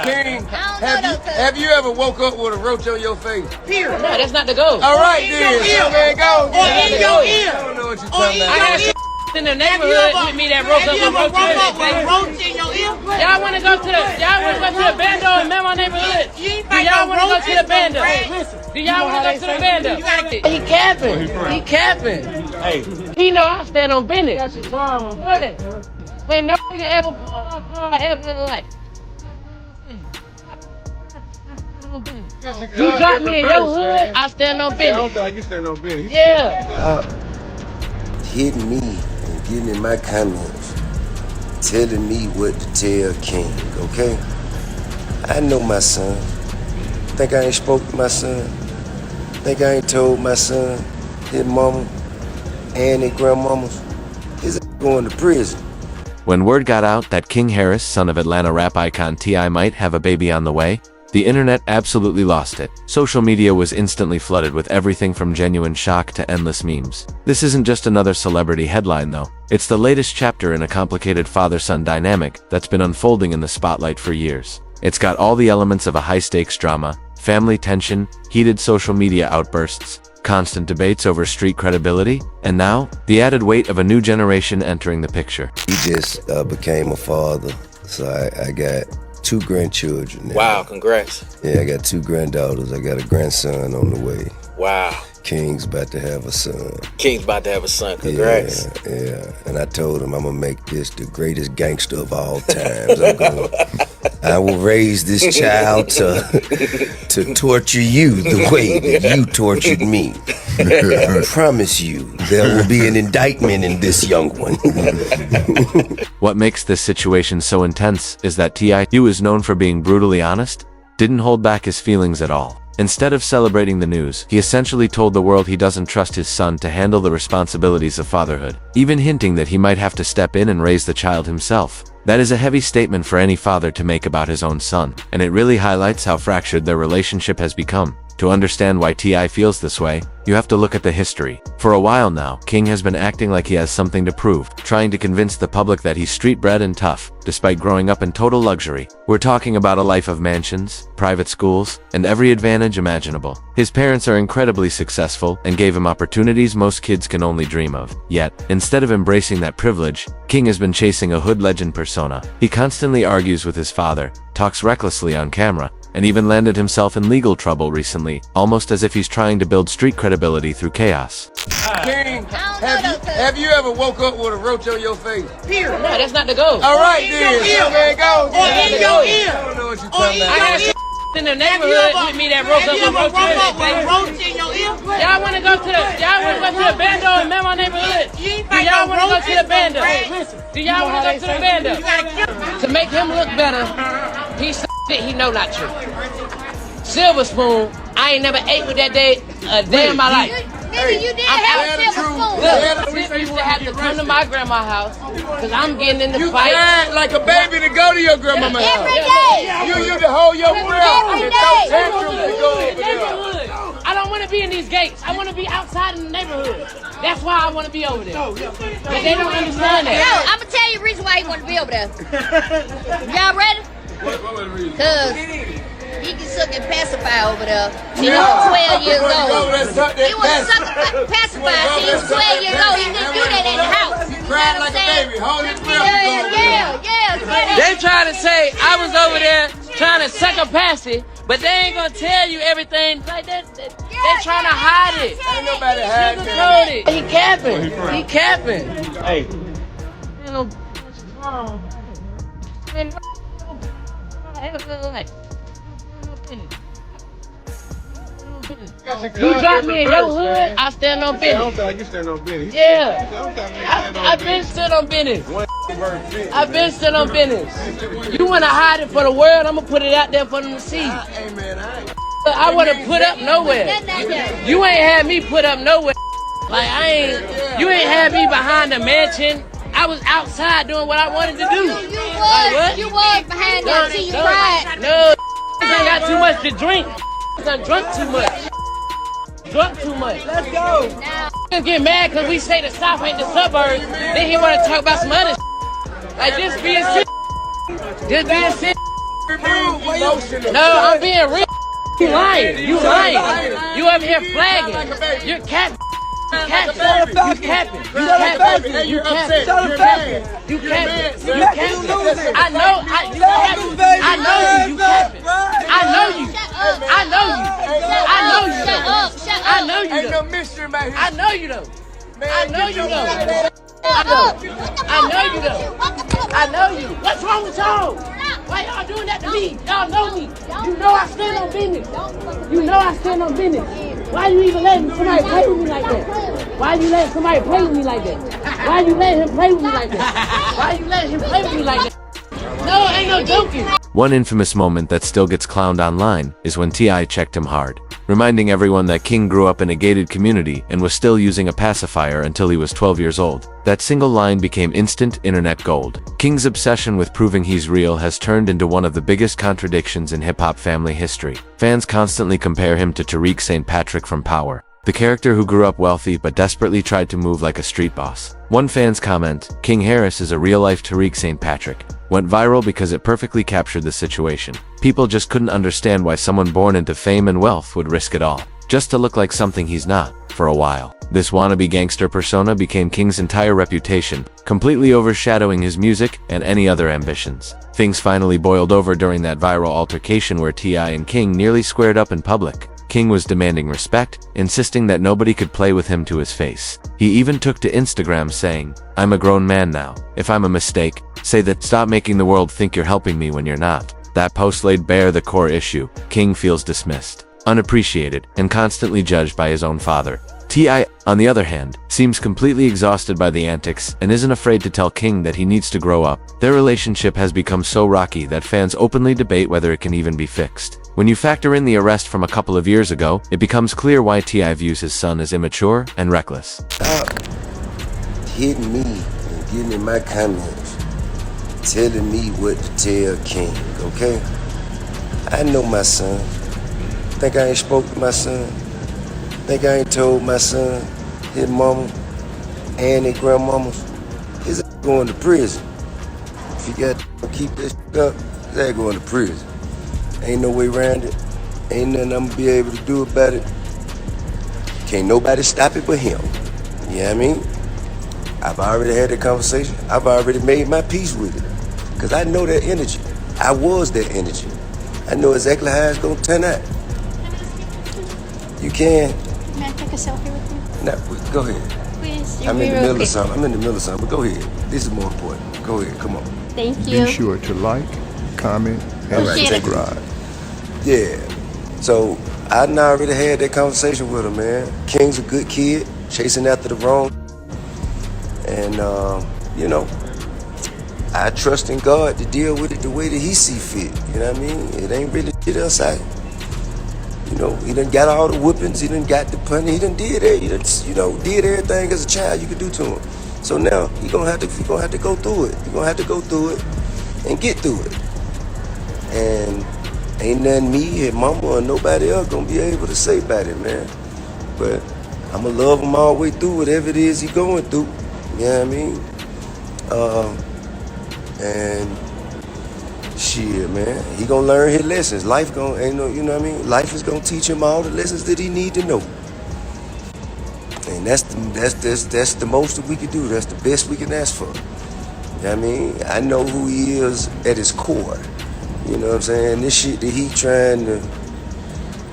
King, have you ever woke up with a roach on your face? Here. No, that's not the goal. All right, then. Okay, go. Or in your ear. I don't know what you're talking about. I got in the neighborhood with me that roach up with roach in your ear. Y'all want to go to the bando in my neighborhood? Do y'all want to go to the bando? Do y'all want to go to the bando? He capping. He capping. Hey. He know I stand on business. When no nigga ever in life. You got me in your hood, I stand on business. I don't think you stand on business. Yeah. Hitting me and getting in my comments, telling me what to tell King, okay? I know my son. Think I ain't spoke to my son? Think I ain't told my son, his mama, and his grandmamas, his going to prison. When word got out that King Harris, son of Atlanta rap icon T.I., might have a baby on the way, the internet absolutely lost it. Social media was instantly flooded with everything from genuine shock to endless memes. This isn't just another celebrity headline though. It's the latest chapter in a complicated father-son dynamic that's been unfolding in the spotlight for years. It's got all the elements of a high-stakes drama, family tension, heated social media outbursts, constant debates over street credibility, and now, the added weight of a new generation entering the picture. He just became a father, so I got 2 grandchildren now. Wow, congrats. Yeah, I got 2 granddaughters. I got a grandson on the way. Wow. King's about to have a son. King's about to have a son. Congrats. Yeah. And I told him I'm gonna make this the greatest gangster of all times. I will raise this child to torture you the way that you tortured me. I promise you, there will be an indictment in this young one. What makes this situation so intense is that T.I., who is known for being brutally honest, didn't hold back his feelings at all. Instead of celebrating the news, he essentially told the world he doesn't trust his son to handle the responsibilities of fatherhood, even hinting that he might have to step in and raise the child himself. That is a heavy statement for any father to make about his own son, and it really highlights how fractured their relationship has become. To understand why T.I. feels this way, you have to look at the history. For a while now, King has been acting like he has something to prove, trying to convince the public that he's street-bred and tough, despite growing up in total luxury. We're talking about a life of mansions, private schools, and every advantage imaginable. His parents are incredibly successful and gave him opportunities most kids can only dream of. Yet, instead of embracing that privilege, King has been chasing a hood legend persona. He constantly argues with his father, talks recklessly on camera, and even landed himself in legal trouble recently, almost as if he's trying to build street credibility through chaos. King, have you ever woke up with a roach on your face? Here. No, that's not the goal. All right, then. Okay, go. Or in your ear. I don't know what you're talking about. I got in the neighborhood with me that roach up with roach in your ear. Y'all want to go to the bando in my neighborhood? Do y'all want to go to the bando? Do y'all want to go to the bando? To make him look better, he said he know not true. Silver spoon, I ain't never ate with that day a day in my life. Nigga, you did have a silver spoon. Look, used to have to come to my grandma's house because I'm getting in the You fight. cried like a baby to go to your grandmama's house. Every day. You used to hold your breath Every and day. throw tantrums to go over there. Neighborhood. I don't want to be in these gates. I want to be outside in the neighborhood. That's why I want to be over there. But they don't understand that. No, I'm going to tell you the reason why you want to be over there. Y'all ready? Because he can suck and pacify over there. He was 12 years old. He was sucking pacify till he was 12 years old. He couldn't do that in the house. You cried like a baby. Hold your breath. Yeah. They trying to say I was over there trying to suck a passy, but they ain't gonna tell you everything like that. They trying to hide it. Ain't nobody hiding Sugarcoat it. He capping. He capping. Hey. You know, you got me in your hood, I stand on business. I don't think you stand on business. Yeah. I've been stood on business. I've been stood on business. You want to hide it for the world, I'm going to put it out there for them to see. Hey, man, I want to put up nowhere. You ain't had me put up nowhere. Like, you ain't had me behind the mansion. I was outside doing what I wanted to do. You was behind that till you cried. No, I got too much to drink. I drunk too much. Drunk too much. let's go. Now, get mad because we say the South ain't the suburbs. Then he want to talk about some other shit. Like this being shit. This being shit. emotional. No, I'm being real. You lying. You lying. You over here flagging. You're capping. You capping. You're upset. You're mad. You capping. I know. I know you. You capping. I know you. I know you. I know you. Shut up. Shut up. I know you. Ain't no mystery about here. I know you though. I know you though. I know you though. I know you. What's wrong with y'all? Why y'all doing that to me? Y'all know me. You know I stand on business. You know I stand on business. Why you even letting somebody play with me like that? Why you letting somebody play with me like that? Why you letting him play with me like that? Why you letting him play with me like that? No, ain't no joking. One infamous moment that still gets clowned online is when T.I. checked him hard, reminding everyone that King grew up in a gated community and was still using a pacifier until he was 12 years old. That single line became instant internet gold. King's obsession with proving he's real has turned into one of the biggest contradictions in hip-hop family history. Fans constantly compare him to Tariq St. Patrick from Power, the character who grew up wealthy but desperately tried to move like a street boss. One fan's comment, "King Harris is a real-life Tariq St. Patrick," went viral because it perfectly captured the situation. People just couldn't understand why someone born into fame and wealth would risk it all, just to look like something he's not, for a while. This wannabe gangster persona became King's entire reputation, completely overshadowing his music and any other ambitions. Things finally boiled over during that viral altercation where T.I. and King nearly squared up in public. King was demanding respect, insisting that nobody could play with him to his face. He even took to Instagram saying, "I'm a grown man now. If I'm a mistake, say that. Stop making the world think you're helping me when you're not." That post laid bare the core issue. King feels dismissed, unappreciated, and constantly judged by his own father. T.I., on the other hand, seems completely exhausted by the antics and isn't afraid to tell King that he needs to grow up. Their relationship has become so rocky that fans openly debate whether it can even be fixed. When you factor in the arrest from a couple of years ago, it becomes clear why T.I. views his son as immature and reckless. Stop hitting me and getting in my comments, telling me what to tell King, okay? I know my son. Think I ain't spoke to my son? Think I ain't told my son, his mama, and his grandmamas, his ass going to prison. If he got to keep this up, his ass going to prison. Ain't no way around it. Ain't nothing I'm gonna be able to do about it. Can't nobody stop it but him. You know what I mean? I've already had that conversation. I've already made my peace with it. Because I know that energy. I was that energy. I know exactly how it's gonna turn out. You can. May I take a selfie with you? No, go ahead. Please, I'm in the middle of something. I'm in the middle of something, but go ahead. This is more important. Go ahead, come on. Thank you. Be sure to like, comment, and subscribe. Yeah. So I done already had that conversation with him, man. King's a good kid, chasing after the wrong. And you know, I trust in God to deal with it the way that he see fit. You know what I mean? It ain't really shit else out. You know, he done got all the whippings, he done got the punishment, he done did it, he done, you know, did everything as a child you could do to him. So now he gonna have to go through it. He gonna have to go through it and get through it. And ain't nothing me, his mama, or nobody else gonna be able to say about it, man. But I'ma love him all the way through whatever it is he going through. You know what I mean? And shit, man, he gonna learn his lessons. Life gonna, you know what I mean? Life is gonna teach him all the lessons that he need to know. And that's the most that we can do. That's the best we can ask for. You know what I mean? I know who he is at his core. You know what I'm saying? This shit that he trying to,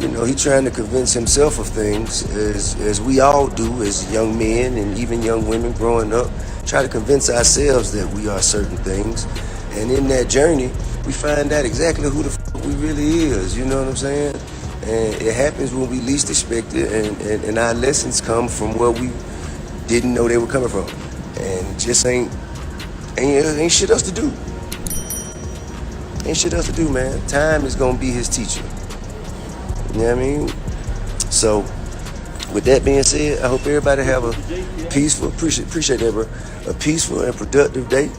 you know, he trying to convince himself of things, as we all do as young men and even young women growing up, try to convince ourselves that we are certain things. And in that journey, we find out exactly who the fuck we really is, you know what I'm saying? And it happens when we least expect it, and our lessons come from where we didn't know they were coming from. And it just ain't shit else to do. Ain't shit else to do, man. Time is gonna be his teacher. You know what I mean? So, with that being said, I hope everybody have a peaceful, appreciate that, bro, a peaceful and productive day.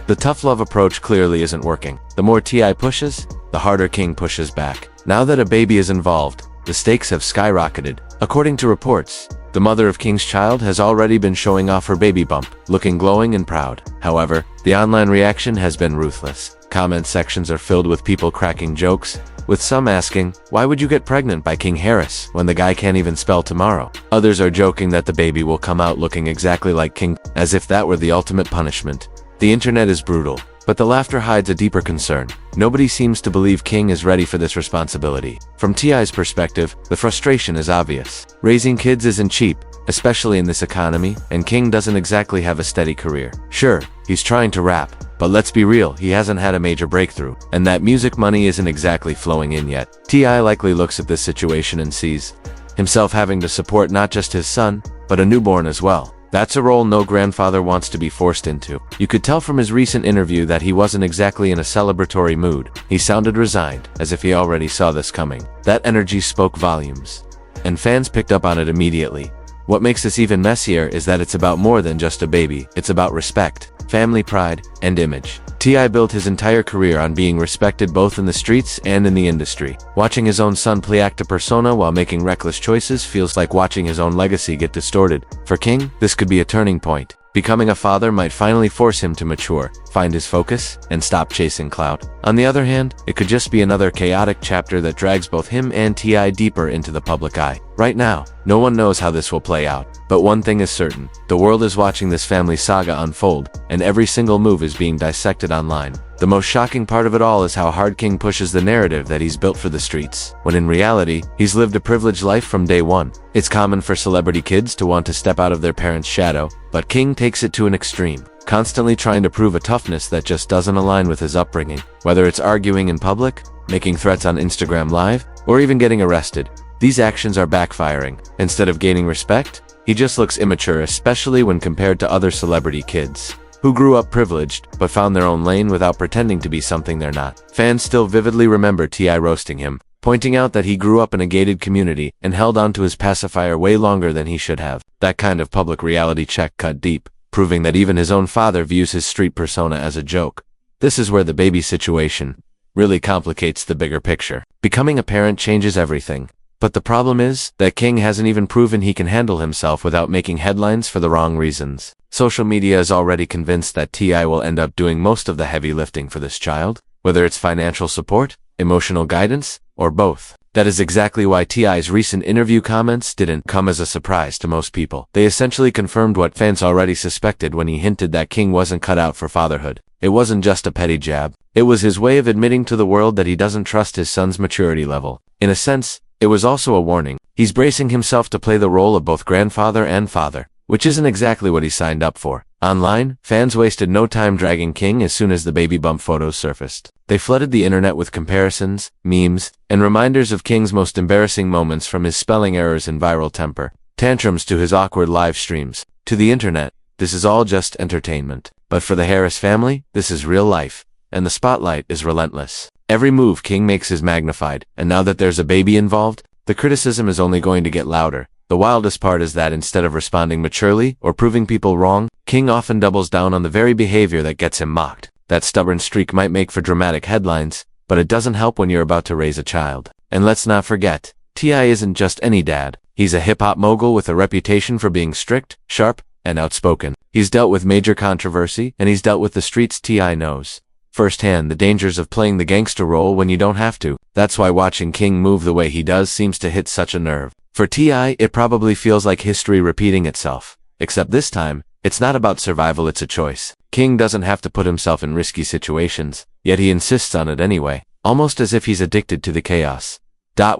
The tough love approach clearly isn't working. The more T.I. pushes, the harder King pushes back. Now that a baby is involved, the stakes have skyrocketed. According to reports, the mother of King's child has already been showing off her baby bump, looking glowing and proud. However, the online reaction has been ruthless. Comment sections are filled with people cracking jokes, with some asking, "Why would you get pregnant by King Harris when the guy can't even spell tomorrow?" Others are joking that the baby will come out looking exactly like King, as if that were the ultimate punishment. The internet is brutal, but the laughter hides a deeper concern. Nobody seems to believe King is ready for this responsibility. From T.I.'s perspective, the frustration is obvious. Raising kids isn't cheap, especially in this economy, and King doesn't exactly have a steady career. Sure, he's trying to rap, but let's be real, he hasn't had a major breakthrough, and that music money isn't exactly flowing in yet. T.I. likely looks at this situation and sees himself having to support not just his son, but a newborn as well. That's a role no grandfather wants to be forced into. You could tell from his recent interview that he wasn't exactly in a celebratory mood. He sounded resigned, as if he already saw this coming. That energy spoke volumes, and fans picked up on it immediately. What makes this even messier is that it's about more than just a baby. It's about respect, family pride, and image. T.I. built his entire career on being respected both in the streets and in the industry. Watching his own son play act a persona while making reckless choices feels like watching his own legacy get distorted. For King, this could be a turning point. Becoming a father might finally force him to mature, find his focus, and stop chasing clout. On the other hand, it could just be another chaotic chapter that drags both him and T.I. deeper into the public eye. Right now, no one knows how this will play out. But one thing is certain, the world is watching this family saga unfold, and every single move is being dissected online. The most shocking part of it all is how hard King pushes the narrative that he's built for the streets, when in reality, he's lived a privileged life from day one. It's common for celebrity kids to want to step out of their parents' shadow, but King takes it to an extreme, constantly trying to prove a toughness that just doesn't align with his upbringing. Whether it's arguing in public, making threats on Instagram Live, or even getting arrested, these actions are backfiring. Instead of gaining respect, he just looks immature, especially when compared to other celebrity kids who grew up privileged, but found their own lane without pretending to be something they're not. Fans still vividly remember T.I. roasting him, pointing out that he grew up in a gated community and held onto his pacifier way longer than he should have. That kind of public reality check cut deep, proving that even his own father views his street persona as a joke. This is where the baby situation really complicates the bigger picture. Becoming a parent changes everything. But the problem is that King hasn't even proven he can handle himself without making headlines for the wrong reasons. Social media is already convinced that T.I. will end up doing most of the heavy lifting for this child, whether it's financial support, emotional guidance, or both. That is exactly why T.I.'s recent interview comments didn't come as a surprise to most people. They essentially confirmed what fans already suspected when he hinted that King wasn't cut out for fatherhood. It wasn't just a petty jab. It was his way of admitting to the world that he doesn't trust his son's maturity level. In a sense, it was also a warning. He's bracing himself to play the role of both grandfather and father, which isn't exactly what he signed up for. Online, fans wasted no time dragging King as soon as the baby bump photos surfaced. They flooded the internet with comparisons, memes, and reminders of King's most embarrassing moments, from his spelling errors and viral temper tantrums to his awkward live streams. To the internet, this is all just entertainment. But for the Harris family, this is real life, and the spotlight is relentless. Every move King makes is magnified, and now that there's a baby involved, the criticism is only going to get louder. The wildest part is that instead of responding maturely or proving people wrong, King often doubles down on the very behavior that gets him mocked. That stubborn streak might make for dramatic headlines, but it doesn't help when you're about to raise a child. And let's not forget, T.I. isn't just any dad. He's a hip-hop mogul with a reputation for being strict, sharp, and outspoken. He's dealt with major controversy, and he's dealt with the streets. T.I. knows firsthand the dangers of playing the gangster role when you don't have to. That's why watching King move the way he does seems to hit such a nerve. For T.I., it probably feels like history repeating itself. Except this time, it's not about survival, it's a choice. King doesn't have to put himself in risky situations, yet he insists on it anyway, almost as if he's addicted to the chaos.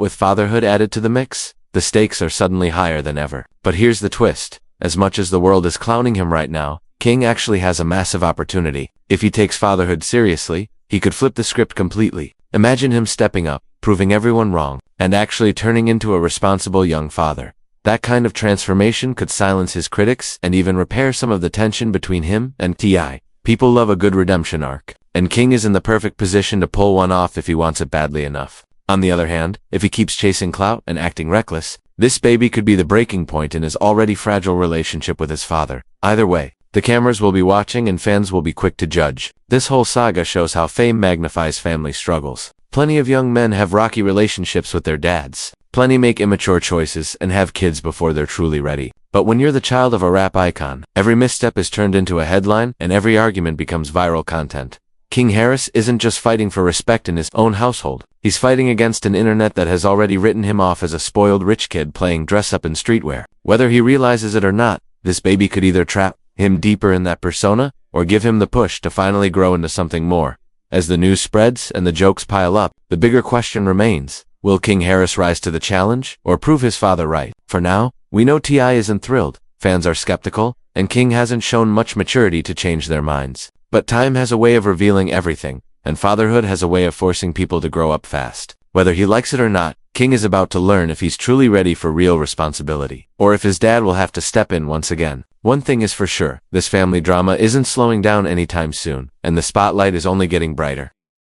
With fatherhood added to the mix, the stakes are suddenly higher than ever. But here's the twist. As much as the world is clowning him right now, King actually has a massive opportunity. If he takes fatherhood seriously, he could flip the script completely. Imagine him stepping up, proving everyone wrong, and actually turning into a responsible young father. That kind of transformation could silence his critics and even repair some of the tension between him and T.I. People love a good redemption arc, and King is in the perfect position to pull one off if he wants it badly enough. On the other hand, if he keeps chasing clout and acting reckless, this baby could be the breaking point in his already fragile relationship with his father. Either way, the cameras will be watching and fans will be quick to judge. This whole saga shows how fame magnifies family struggles. Plenty of young men have rocky relationships with their dads, Plenty make immature choices and have kids before they're truly ready. But when you're the child of a rap icon, every misstep is turned into a headline and every argument becomes viral content. King Harris isn't just fighting for respect in his own household. He's fighting against an internet that has already written him off as a spoiled rich kid playing dress-up in streetwear. Whether he realizes it or not, this baby could either trap him deeper in that persona or give him the push to finally grow into something more. As the news spreads and the jokes pile up, the bigger question remains. Will King Harris rise to the challenge or prove his father right? For now, we know T.I. isn't thrilled, fans are skeptical, and King hasn't shown much maturity to change their minds. But time has a way of revealing everything, and fatherhood has a way of forcing people to grow up fast. Whether he likes it or not, King is about to learn if he's truly ready for real responsibility, or if his dad will have to step in once again. One thing is for sure, this family drama isn't slowing down anytime soon, and the spotlight is only getting brighter.